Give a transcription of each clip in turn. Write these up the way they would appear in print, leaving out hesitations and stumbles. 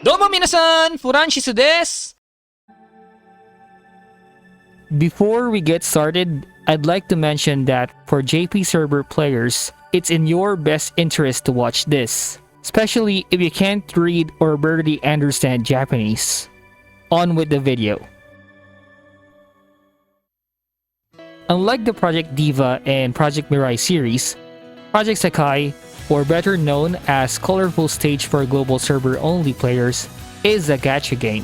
Domo minasan! Furanshi desu! Before we get started, I'd like to mention that for JP server players, it's in your best interest to watch this, especially if you can't read or barely understand Japanese. On with the video. Unlike the Project Diva and Project Mirai series, Project SEKAI, or better known as Colorful Stage for global server-only players, is a gacha game.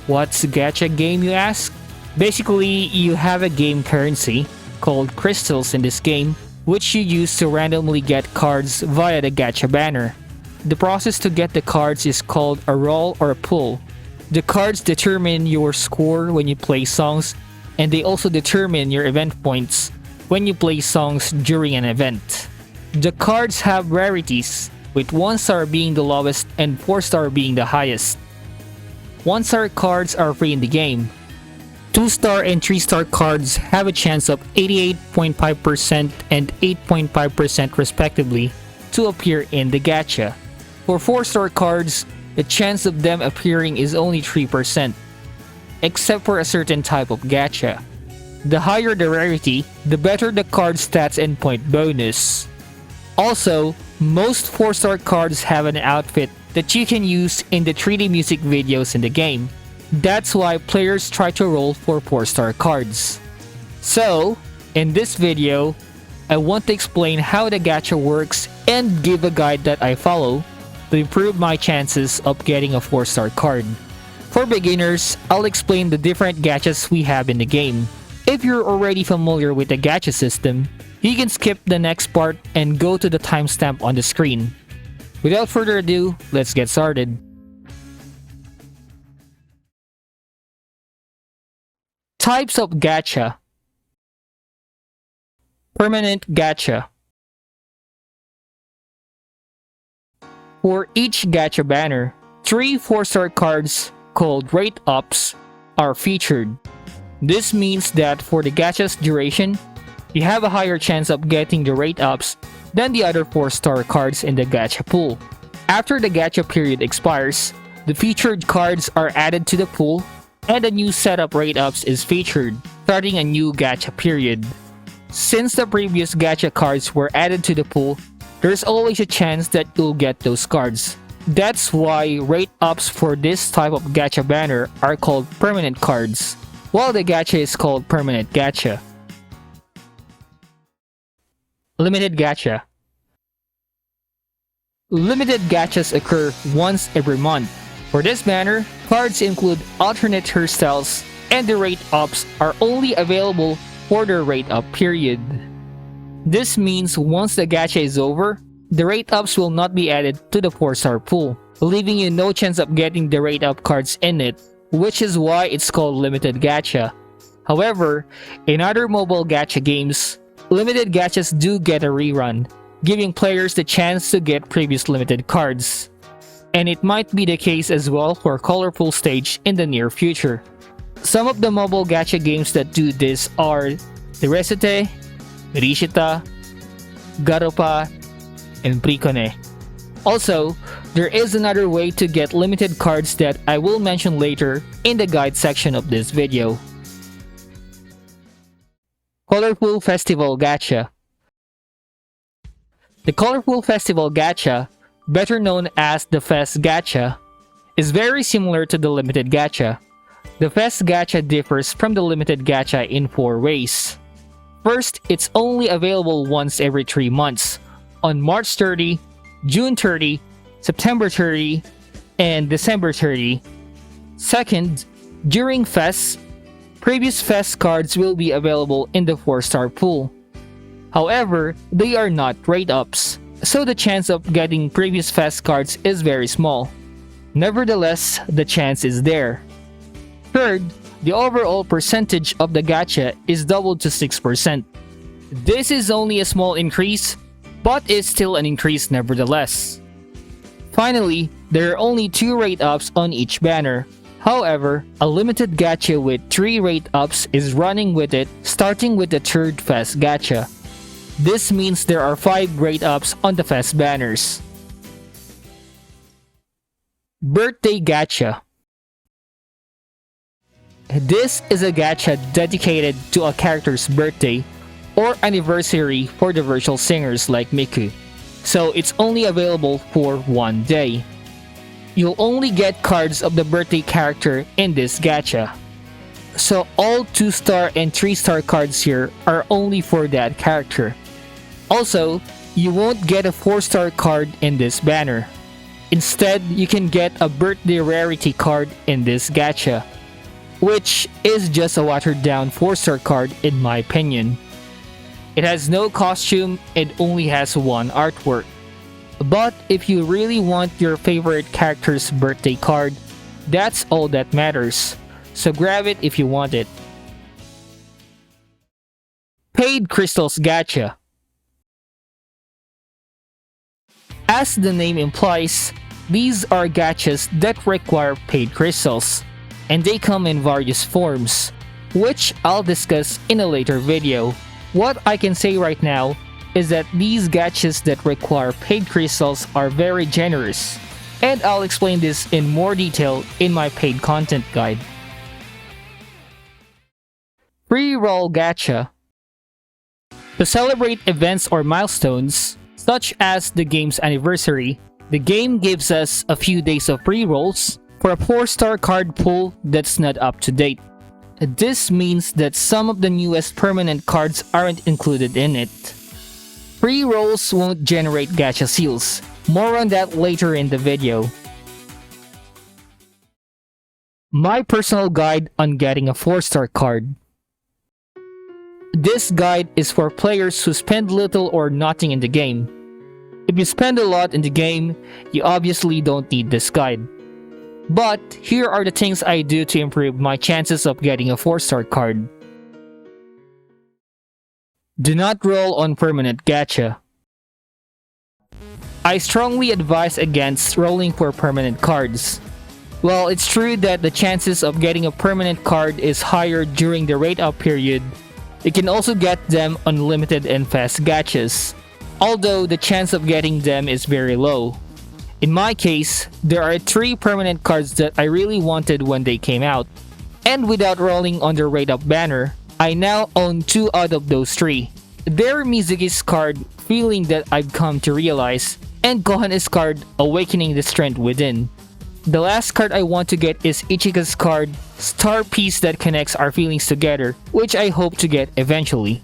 What's a gacha game, you ask? Basically, you have a game currency, called crystals in this game, which you use to randomly get cards via the gacha banner. The process to get the cards is called a roll or a pull. The cards determine your score when you play songs, and they also determine your event points when you play songs during an event. The cards have rarities, with 1 star being the lowest and 4 star being the highest. 1 star cards are free in the game. 2 star and 3 star cards have a chance of 88.5% and 8.5% respectively to appear in the gacha. For 4 star cards, the chance of them appearing is only 3%, except for a certain type of gacha. The higher the rarity, the better the card stats and point bonus. Also, most 4 star cards have an outfit that you can use in the 3D music videos in the game. That's why players try to roll for 4 star cards. So, in this video, I want to explain how the gacha works and give a guide that I follow to improve my chances of getting a 4 star card. For beginners, I'll explain the different gachas we have in the game. If you're already familiar with the gacha system, you can skip the next part and go to the timestamp on the screen. Without further ado, let's get started. Types of gacha. Permanent gacha. For each gacha banner, 3 4-star cards called rate ups are featured. This means that for the gacha's duration, you have a higher chance of getting the rate ups than the other 4-star cards in the gacha pool. After the gacha period expires, the featured cards are added to the pool and a new set of rate ups is featured, starting a new gacha period. Since the previous gacha cards were added to the pool, there's always a chance that you'll get those cards. That's why rate ups for this type of gacha banner are called permanent cards, while the gacha is called permanent gacha. Limited gacha. Limited gachas occur once every month. For this banner, cards include alternate hairstyles, and the rate ups are only available for the rate up period. This means once the gacha is over, the rate ups will not be added to the 4-star pool, leaving you no chance of getting the rate up cards in it, which is why it's called limited gacha. However, in other mobile gacha games, limited gachas do get a rerun, giving players the chance to get previous limited cards. And it might be the case as well for Colorful Stage in the near future. Some of the mobile gacha games that do this are Teresite, Rishita, Garopa, and Prikone. Also, there is another way to get limited cards that I will mention later in the guide section of this video. Colorful Festival Gacha. The Colorful Festival Gacha, better known as the Fest Gacha, is very similar to the Limited Gacha. The Fest Gacha differs from the Limited Gacha in 4 ways. First, it's only available once every 3 months, on March 30, June 30, September 30, and December 30. Second, during Fests, previous Fest cards will be available in the 4-star pool. However, they are not rate ups, so the chance of getting previous Fest cards is very small. Nevertheless, the chance is there. Third, the overall percentage of the gacha is doubled to 6%. This is only a small increase, but is still an increase nevertheless. Finally, there are only 2 rate ups on each banner. However, a limited gacha with 3 rate ups is running with it, starting with the 3rd Fest gacha. This means there are 5 rate ups on the Fest banners. Birthday Gacha. This is a gacha dedicated to a character's birthday or anniversary for the virtual singers like Miku, so it's only available for one day. You'll only get cards of the birthday character in this gacha. So all 2-star and 3-star cards here are only for that character. Also, you won't get a 4-star card in this banner. Instead, you can get a birthday rarity card in this gacha, which is just a watered down 4-star card in my opinion. It has no costume and only has one artwork. But if you really want your favorite character's birthday card, that's all that matters. So grab it if you want it. Paid Crystals Gacha. As the name implies, these are gachas that require paid crystals, and they come in various forms, which I'll discuss in a later video. What I can say right now is that these gachas that require paid crystals are very generous, and I'll explain this in more detail in my paid content guide. Free Roll Gacha. To celebrate events or milestones, such as the game's anniversary, the game gives us a few days of free rolls for a 4-star card pool that's not up to date. This means that some of the newest permanent cards aren't included in it. Free rolls won't generate gacha seals. More on that later in the video. My personal guide on getting a 4-star card. This guide is for players who spend little or nothing in the game. If you spend a lot in the game, you obviously don't need this guide. But here are the things I do to improve my chances of getting a 4-star card. Do not roll on permanent gacha. I strongly advise against rolling for permanent cards. While it's true that the chances of getting a permanent card is higher during the rate-up period, you can also get them on limited and fast gachas, although the chance of getting them is very low. In my case, there are 3 permanent cards that I really wanted when they came out, and without rolling on the rate-up banner, I now own 2 out of those 3. They're Mizuki's card, Feeling That I've Come to Realize, and Kohane's card, Awakening the Strength Within. The last card I want to get is Ichika's card, Star Piece That Connects Our Feelings Together, which I hope to get eventually.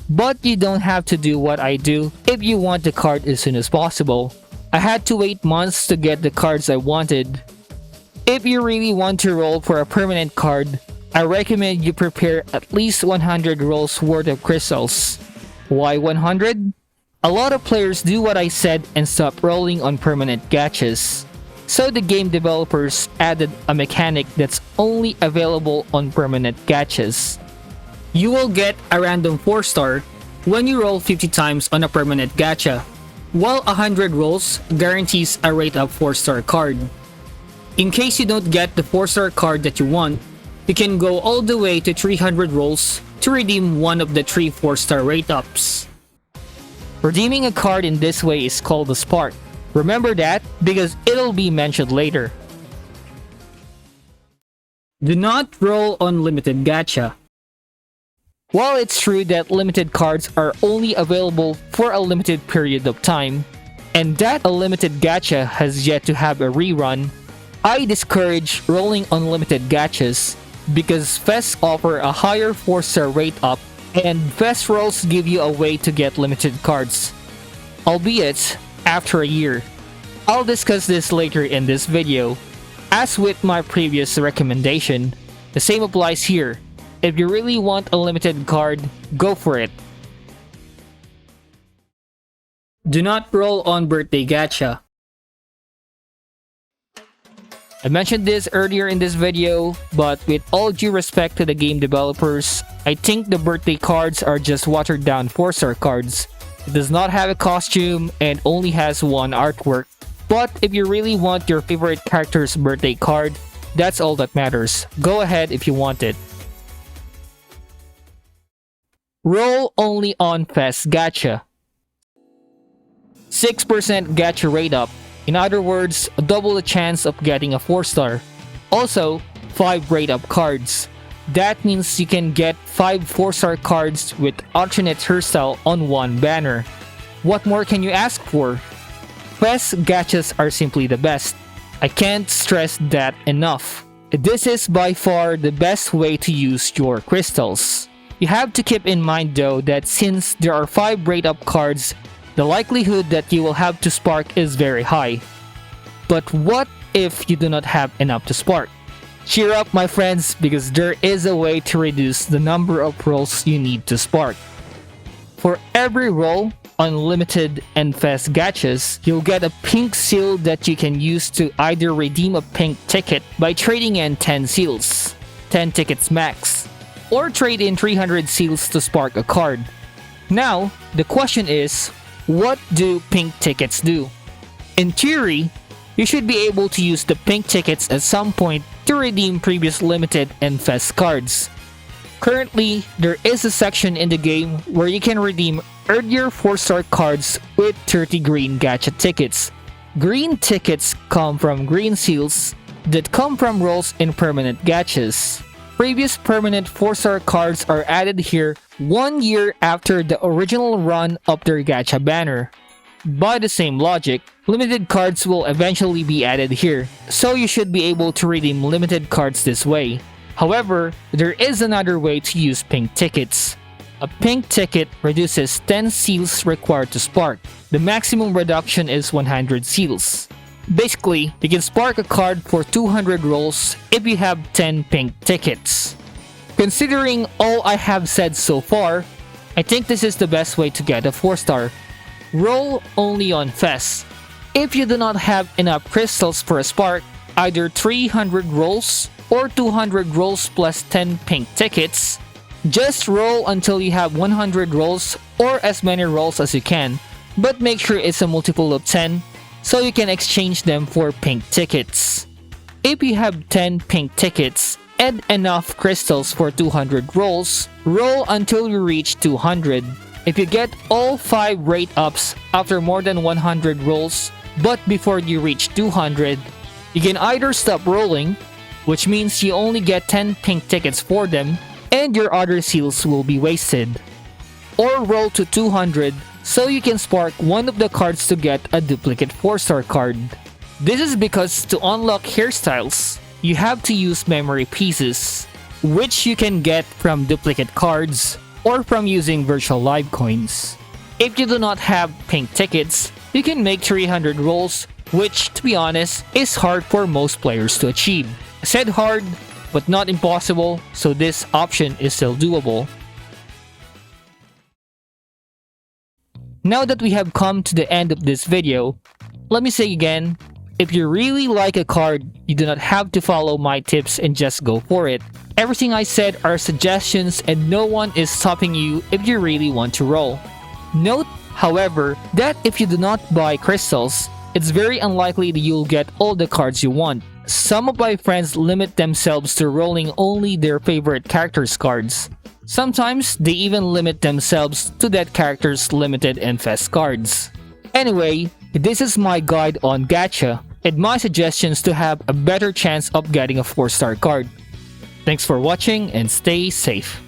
But you don't have to do what I do if you want the card as soon as possible. I had to wait months to get the cards I wanted. If you really want to roll for a permanent card, I recommend you prepare at least 100 rolls worth of crystals. Why 100? A lot of players do what I said and stop rolling on permanent gachas. So the game developers added a mechanic that's only available on permanent gachas. You will get a random 4-star when you roll 50 times on a permanent gacha, while 100 rolls guarantees a rate-up 4-star card. In case you don't get the 4-star card that you want, you can go all the way to 300 rolls to redeem one of the 3 4-star rate-ups. Redeeming a card in this way is called a spark. Remember that because it'll be mentioned later. Do not roll on limited gacha. While it's true that limited cards are only available for a limited period of time, and that a limited gacha has yet to have a rerun, I discourage rolling on limited gachas because fests offer a higher 4-star rate up, and fest rolls give you a way to get limited cards, albeit after a year. I'll discuss this later in this video. As with my previous recommendation, the same applies here. If you really want a limited card, go for it. Do not roll on birthday gacha. I mentioned this earlier in this video, but with all due respect to the game developers, I think the birthday cards are just watered down 4-star cards. It does not have a costume and only has one artwork. But if you really want your favorite character's birthday card, that's all that matters. Go ahead if you want it. Roll only on Fest Gacha. 6% Gacha rate up In other words, double the chance of getting a 4-star. Also, 5 rate-up cards. That means you can get 5 4-star cards with alternate hairstyle on one banner. What more can you ask for? Quest gachas are simply the best. I can't stress that enough. This is by far the best way to use your crystals. You have to keep in mind though that since there are 5 rate-up cards, the likelihood that you will have to spark is very high. But what if you do not have enough to spark? Cheer up my friends, because there is a way to reduce the number of rolls you need to spark. For every roll, unlimited and fast gachas, you'll get a pink seal that you can use to either redeem a pink ticket by trading in 10 seals, 10 tickets max, or trade in 300 seals to spark a card. Now, the question is, what do pink tickets do? In theory, you should be able to use the pink tickets at some point to redeem previous limited and fast cards. Currently, there is a section in the game where you can redeem earlier 4-star cards with 30 green gacha tickets. Green tickets come from green seals that come from rolls in permanent gachas. Previous permanent 4-star cards are added here 1 year after the original run of their gacha banner. By the same logic, limited cards will eventually be added here, so you should be able to redeem limited cards this way. However, there is another way to use pink tickets. A pink ticket reduces 10 seals required to spark. The maximum reduction is 100 seals. Basically, you can spark a card for 200 rolls if you have 10 pink tickets. Considering all I have said so far, I think this is the best way to get a 4-star. Roll only on Fest. If you do not have enough crystals for a spark, either 300 rolls or 200 rolls plus 10 pink tickets, just roll until you have 100 rolls or as many rolls as you can, but make sure it's a multiple of 10 so you can exchange them for pink tickets. If you have 10 pink tickets and enough crystals for 200 rolls, roll until you reach 200. If you get all 5 rate-ups after more than 100 rolls, but before you reach 200, you can either stop rolling, which means you only get 10 pink tickets for them, and your other seals will be wasted. Or roll to 200 so you can spark one of the cards to get a duplicate 4-star card. This is because to unlock hairstyles, you have to use memory pieces, which you can get from duplicate cards or from using virtual live coins. If you do not have pink tickets, you can make 300 rolls, which, to be honest, is hard for most players to achieve. I said hard, but not impossible, so this option is still doable. Now that we have come to the end of this video, let me say again, if you really like a card, you do not have to follow my tips and just go for it. Everything I said are suggestions and no one is stopping you if you really want to roll. Note, however, that if you do not buy crystals, it's very unlikely that you'll get all the cards you want. Some of my friends limit themselves to rolling only their favorite characters' cards. Sometimes, they even limit themselves to that character's limited and fest cards. Anyway, this is my guide on Gacha and my suggestions to have a better chance of getting a 4-star card. Thanks for watching and stay safe.